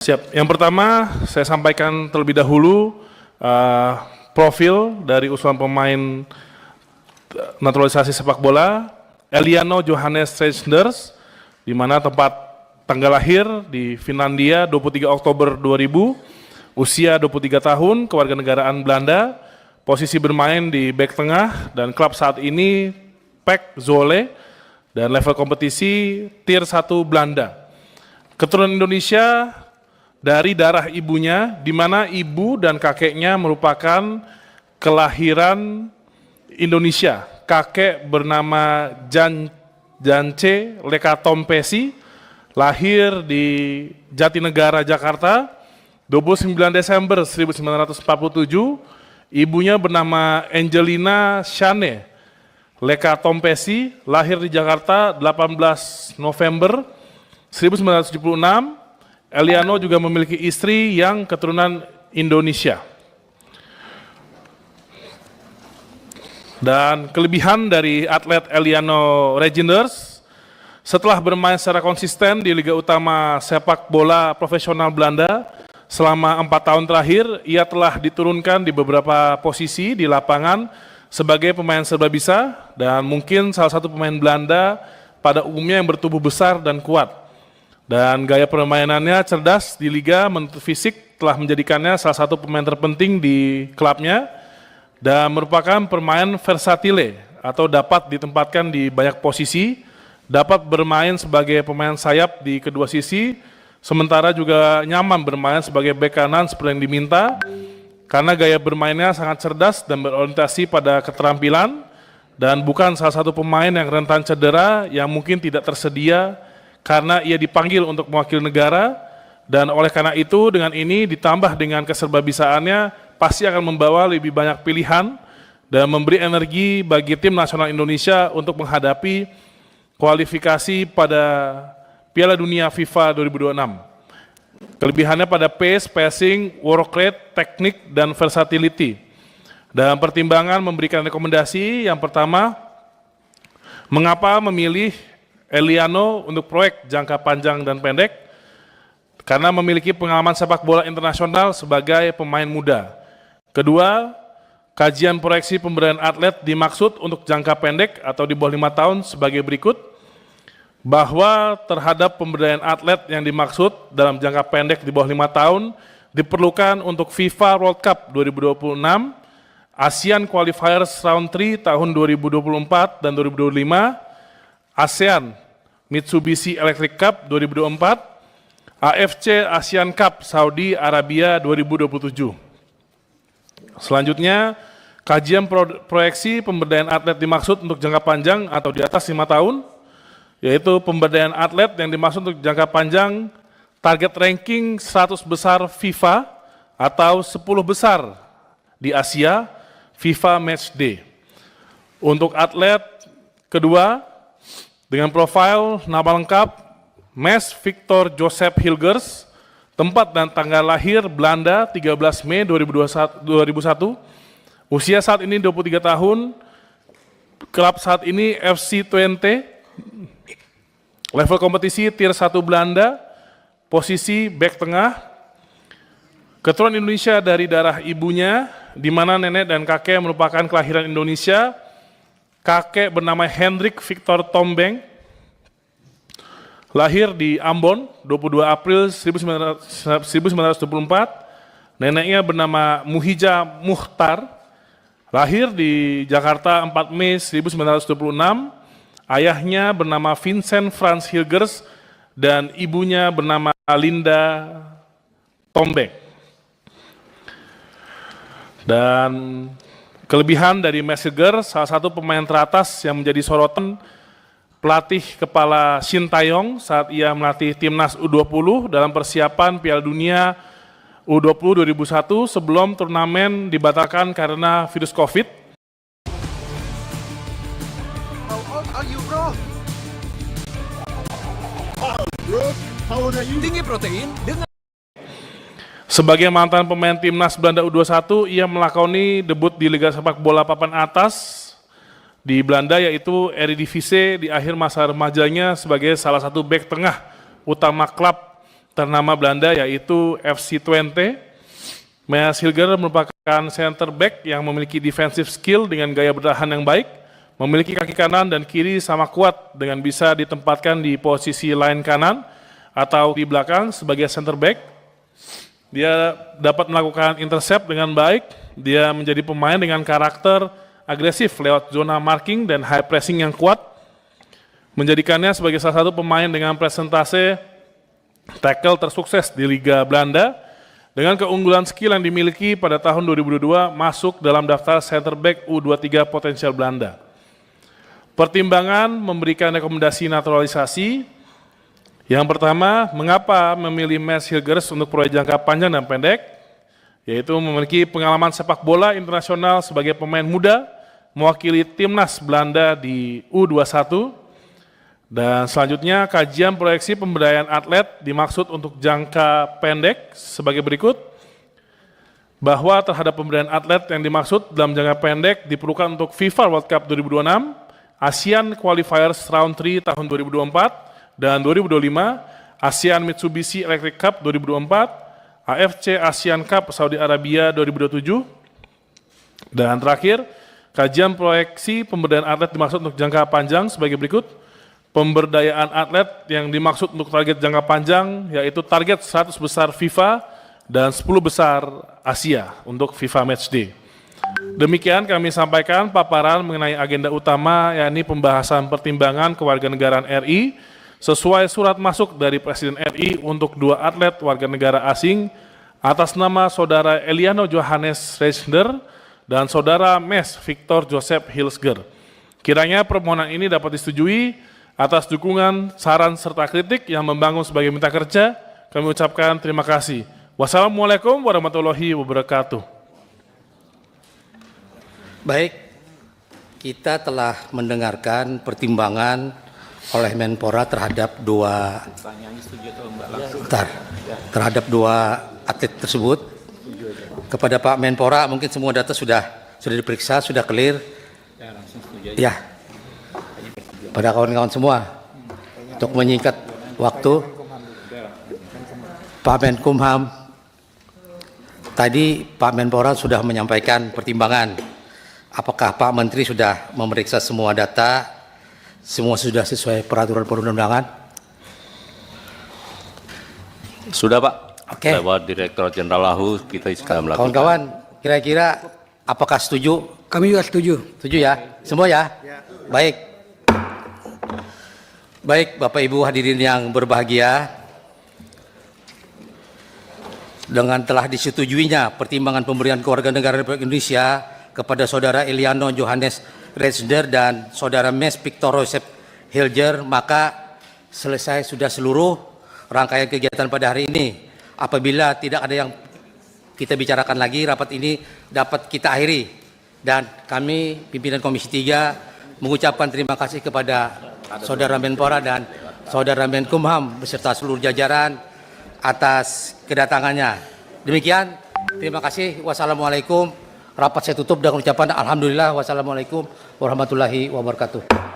Siap. Yang pertama, saya sampaikan terlebih dahulu profil dari usulan pemain naturalisasi sepak bola Eliano Johannes Reijnders, di mana tempat tanggal lahir di Finlandia 23 Oktober 2000, usia 23 tahun, kewarganegaraan Belanda, posisi bermain di bek tengah dan klub saat ini PEC Zwolle dan level kompetisi Tier 1 Belanda. Keturunan Indonesia dari darah ibunya, di mana ibu dan kakeknya merupakan kelahiran Indonesia. Kakek bernama Jance Lekatompesi, lahir di Jatinegara, Jakarta, 29 Desember 1947. Ibunya bernama Angelina Shane Lekatompesi, lahir di Jakarta 18 November 1976. Eliano juga memiliki istri yang keturunan Indonesia. Dan kelebihan dari atlet Eliano Reijnders, setelah bermain secara konsisten di Liga Utama Sepak Bola Profesional Belanda selama 4 tahun terakhir, ia telah diturunkan di beberapa posisi di lapangan sebagai pemain serbabisa dan mungkin salah satu pemain Belanda pada umumnya yang bertubuh besar dan kuat. Dan gaya permainannya cerdas di liga, menuntut fisik telah menjadikannya salah satu pemain terpenting di klubnya dan merupakan pemain versatile atau dapat ditempatkan di banyak posisi, dapat bermain sebagai pemain sayap di kedua sisi, sementara juga nyaman bermain sebagai bek kanan seperti yang diminta karena gaya bermainnya sangat cerdas dan berorientasi pada keterampilan dan bukan salah satu pemain yang rentan cedera yang mungkin tidak tersedia karena ia dipanggil untuk mewakili negara, dan oleh karena itu dengan ini ditambah dengan keserbabisaannya pasti akan membawa lebih banyak pilihan dan memberi energi bagi tim nasional Indonesia untuk menghadapi kualifikasi pada Piala Dunia FIFA 2026. Kelebihannya pada pace, passing, work rate, teknik, dan versatility. Dan pertimbangan memberikan rekomendasi yang pertama, mengapa memilih Eliano untuk proyek jangka panjang dan pendek? Karena memiliki pengalaman sepak bola internasional sebagai pemain muda. Kedua, kajian proyeksi pemberdayaan atlet dimaksud untuk jangka pendek atau di bawah 5 tahun sebagai berikut, bahwa terhadap pemberdayaan atlet yang dimaksud dalam jangka pendek di bawah 5 tahun diperlukan untuk FIFA World Cup 2026, ASEAN Qualifiers Round 3 tahun 2024 dan 2025, ASEAN Mitsubishi Electric Cup 2024, AFC Asian Cup Saudi Arabia 2027. Selanjutnya, kajian proyeksi pemberdayaan atlet dimaksud untuk jangka panjang atau di atas 5 tahun, yaitu pemberdayaan atlet yang dimaksud untuk jangka panjang, target ranking 100 besar FIFA atau 10 besar di Asia, FIFA Match Day. Untuk atlet kedua, dengan profil nama lengkap Mes Victor Joseph Hilgers, tempat dan tanggal lahir Belanda 13 Mei 2001, usia saat ini 23 tahun, klub saat ini FC Twente, level kompetisi Tier 1 Belanda, posisi bek tengah, keturunan Indonesia dari darah ibunya, di mana nenek dan kakek merupakan kelahiran Indonesia. Kakek bernama Hendrik Victor Tombeng, lahir di Ambon 22 April 1924. Neneknya bernama Muhija Muhtar, lahir di Jakarta 4 Mei 1926. Ayahnya bernama Vincent Franz Hilgers dan ibunya bernama Linda Tombeng. Dan kelebihan dari Mes Hilgers, salah satu pemain teratas yang menjadi sorotan pelatih kepala Shin Taeyong saat ia melatih timnas U20 dalam persiapan Piala Dunia U20 2001 sebelum turnamen dibatalkan karena virus COVID. Tinggi protein dengan Sebagai mantan pemain timnas Belanda U21, ia melakoni debut di Liga Sepak Bola Papan Atas di Belanda, yaitu Eredivisie, di akhir masa remajanya sebagai salah satu bek tengah utama klub ternama Belanda yaitu FC Twente. Maes Hilger merupakan center back yang memiliki defensive skill dengan gaya bertahan yang baik, memiliki kaki kanan dan kiri sama kuat dengan bisa ditempatkan di posisi line kanan atau di belakang sebagai center back. Dia dapat melakukan intercept dengan baik, dia menjadi pemain dengan karakter agresif lewat zona marking dan high pressing yang kuat, menjadikannya sebagai salah satu pemain dengan presentase tackle tersukses di Liga Belanda, dengan keunggulan skill yang dimiliki pada tahun 2022 masuk dalam daftar center back U23 potensial Belanda. Pertimbangan memberikan rekomendasi naturalisasi. Yang pertama, mengapa memilih Maes Hilgers untuk proyek jangka panjang dan pendek? Yaitu memiliki pengalaman sepak bola internasional sebagai pemain muda, mewakili timnas Belanda di U21. Dan selanjutnya, kajian proyeksi pemberdayaan atlet dimaksud untuk jangka pendek sebagai berikut. Bahwa terhadap pemberdayaan atlet yang dimaksud dalam jangka pendek diperlukan untuk FIFA World Cup 2026, ASEAN Qualifiers Round 3 tahun 2024, dan 2025, ASEAN Mitsubishi Electric Cup 2024, AFC ASEAN Cup Saudi Arabia 2027, dan terakhir, kajian proyeksi pemberdayaan atlet dimaksud untuk jangka panjang sebagai berikut. Pemberdayaan atlet yang dimaksud untuk target jangka panjang yaitu target 100 besar FIFA dan 10 besar Asia untuk FIFA Matchday. Demikian kami sampaikan paparan mengenai agenda utama yakni pembahasan pertimbangan kewarganegaraan RI sesuai surat masuk dari Presiden RI untuk 2 atlet warga negara asing atas nama Saudara Eliano Johannes Reisner dan Saudara Maes Victor Joseph Hilsger. Kiranya permohonan ini dapat disetujui. Atas dukungan, saran, serta kritik yang membangun sebagai mitra kerja, kami ucapkan terima kasih. Wassalamualaikum warahmatullahi wabarakatuh. Baik, kita telah mendengarkan pertimbangan oleh Menpora terhadap terhadap dua atlet tersebut. Kepada Pak Menpora, mungkin semua data sudah diperiksa, sudah clear. Ya. Pada kawan-kawan semua, untuk menyingkat waktu, Pak Menkumham, tadi Pak Menpora sudah menyampaikan pertimbangan. Apakah Pak Menteri sudah memeriksa semua data, semua sudah sesuai peraturan perundang-undangan? Sudah Pak, Oke. lewat Direktorat Jenderal Lahu kita sekarang melakukan. Kawan-kawan, kira-kira apakah setuju? Kami juga setuju. Setuju ya? Semua ya? Baik. Baik, Bapak Ibu hadirin yang berbahagia, dengan telah disetujuinya pertimbangan pemberian kewarganegaraan Republik Indonesia kepada Saudara Eliano Johannes Reisner dan Saudara Maes Victor Joseph Hilger, maka selesai sudah seluruh rangkaian kegiatan pada hari ini. Apabila tidak ada yang kita bicarakan lagi, rapat ini dapat kita akhiri. Dan kami, pimpinan Komisi 3, mengucapkan terima kasih kepada Saudara Menpora dan Saudara Menkumham beserta seluruh jajaran atas kedatangannya. Demikian, terima kasih. Wassalamualaikum. Rapat saya tutup dengan ucapan alhamdulillah. Wassalamualaikum warahmatullahi wabarakatuh.